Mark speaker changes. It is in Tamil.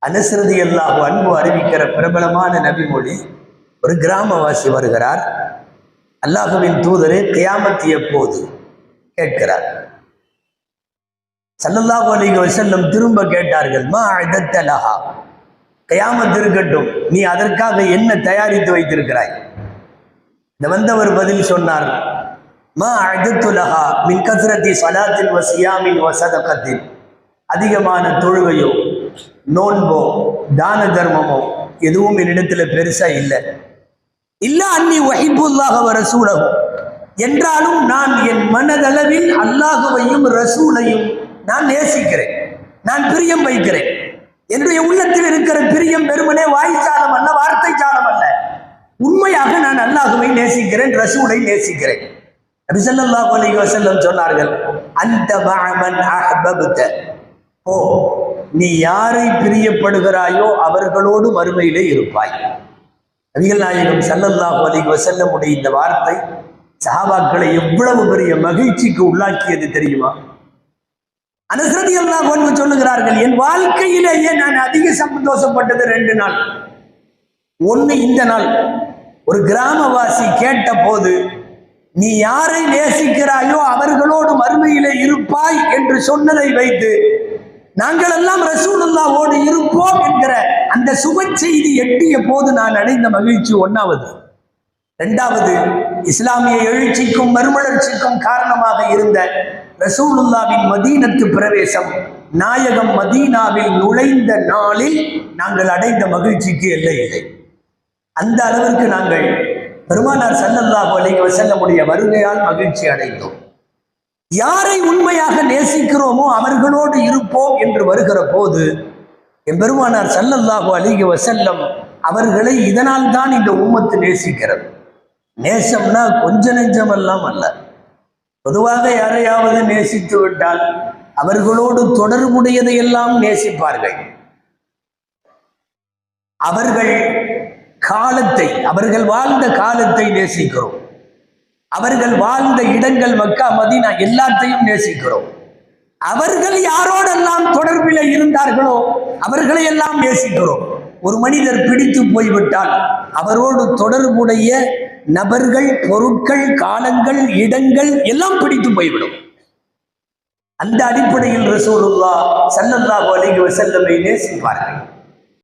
Speaker 1: அனஸ் ரலியல்லாஹு அன்ஹு அறிவிக்கிற பிரபலமான நபிமொழி, ஒரு கிராமவாசி வருகிறார். அல்லாஹ்வின் தூதரே, கியாமத் எப்போது கேட்கிறார். ஸல்லல்லாஹு அலைஹி வஸல்லம் திரும்ப கேட்டார்கள், மா அஅதத்த லஹா, கியாமத் இருக்கட்டும், நீ அதற்காக என்ன தயாரித்து வைத்திருக்கிறாய்? இந்த வந்தவர் பதில் சொன்னார், மா அஅதத்து லஹா மின் கஸ்ரத்தி ஸலாத்தின் வ ஸியாமின் வ ஸதகத்தின், அதிகமான தொழுகையோ நோன்போ தான தர்மமோ எதுவும் என்னிடத்துல பெருசா இல்லை. இல்ல அன்னி வஹிப்புல்லாஹ வ ரசூலஹு, என்றாலும் நான் என் மனதளவில் அல்லாஹுவையும் ரசூலையும் நான் நேசிக்கிறேன், நான் பிரியம் வைக்கிறேன். என்னுடைய உள்ளத்தில் இருக்கிற பிரியம் வெறுமனே வாய்ச்சாலம் அல்ல, வார்த்தை சாலம் அல்ல. உண்மையாக நான் அல்லாஹுவை நேசிக்கிறேன், ரசூலை நேசிக்கிறேன். நபி ஸல்லல்லாஹு அலைஹி வஸல்லம் சொன்னார்கள், அன்த மஅமன் அஹ்பப்த, ஓ நீ யாரை பிரியப்படுகிறாயோ அவர்களோடு மறுமையிலே இருப்பாய். நபிகள் நாயகம் ஸல்லல்லாஹு அலைஹி வஸல்லம் உடைய இந்த வார்த்தை சஹாபாக்களை எவ்வளவு பெரிய மகிழ்ச்சிக்கு உள்ளாக்கியது தெரியுமா? அனஸ் ரலியல்லாஹு அன்ஹு சொல்லுகிறார்கள், என் வாழ்க்கையிலேயே நான் அதிக சந்தோஷப்பட்டது 2 நாள். ஒன்று, இந்த நாள் ஒரு கிராமவாசி கேட்ட போது, நீ யாரை நேசிக்கிறாயோ அவர்களோடு மறுமையிலே இருப்பாய் என்று சொன்னதை வைத்து நாங்கள் எல்லாம் ரசூலுல்லாஹ்வோடு இருப்போம் என்கிற அந்த சுப செய்தி எட்டிய போது நான் அடைந்த மகிழ்ச்சி 1வது. 2வது, இஸ்லாமிய எழுச்சிக்கும் மறுமலர்ச்சிக்கும் காரணமாக இருந்த ரசூலுல்லாஹ்வின் மதீனத்து பிரவேசம், நாயகம் மதீனாவில் நுழைந்த நாளில் நாங்கள் அடைந்த மகிழ்ச்சிக்கு எல்லை இல்லை. அந்த அளவிற்கு நாங்கள் பெருமானார் ஸல்லல்லாஹு அலைஹி வஸல்லமுடைய வருகையால் மகிழ்ச்சி அடைந்தோம். யாரை உண்மையாக நேசிக்கிறோமோ அவர்களோடு இருப்போம் என்று வருகிற போது என் பெருமானார் ஸல்லல்லாஹு அலைஹி வஸல்லம் அவர்களை இதனால் தான் இந்த உம்மத்து நேசிக்கிறது. நேசம்னா கொஞ்ச நெஞ்சமெல்லாம் அல்ல. பொதுவாக யாரையாவது நேசித்து விட்டால் அவர்களோடு தொடர்புடையதையெல்லாம் நேசிப்பார்கள். அவர்கள் காலத்தை, அவர்கள் வாழ்ந்த காலத்தை நேசிக்கிறோம். அவர்கள் வாழ்ந்த இடங்கள் மக்கா மதீனா எல்லாத்தையும் நேசிக்கிறோம். அவர்கள் யாரோடெல்லாம் தொடர்பில் இருந்தார்களோ அவர்களை எல்லாம் நேசிக்கிறோம். ஒரு மனிதர் பிடித்து போய்விட்டால் அவரோடு தொடர்புடைய நபர்கள், பொருட்கள், காலங்கள், இடங்கள் எல்லாம் பிடித்து போய்விடும். அந்த அடிப்படையில் ரசூலுல்லாஹ் ஸல்லல்லாஹு அலைஹி வஸல்லமை நேசிப்பார்கள்.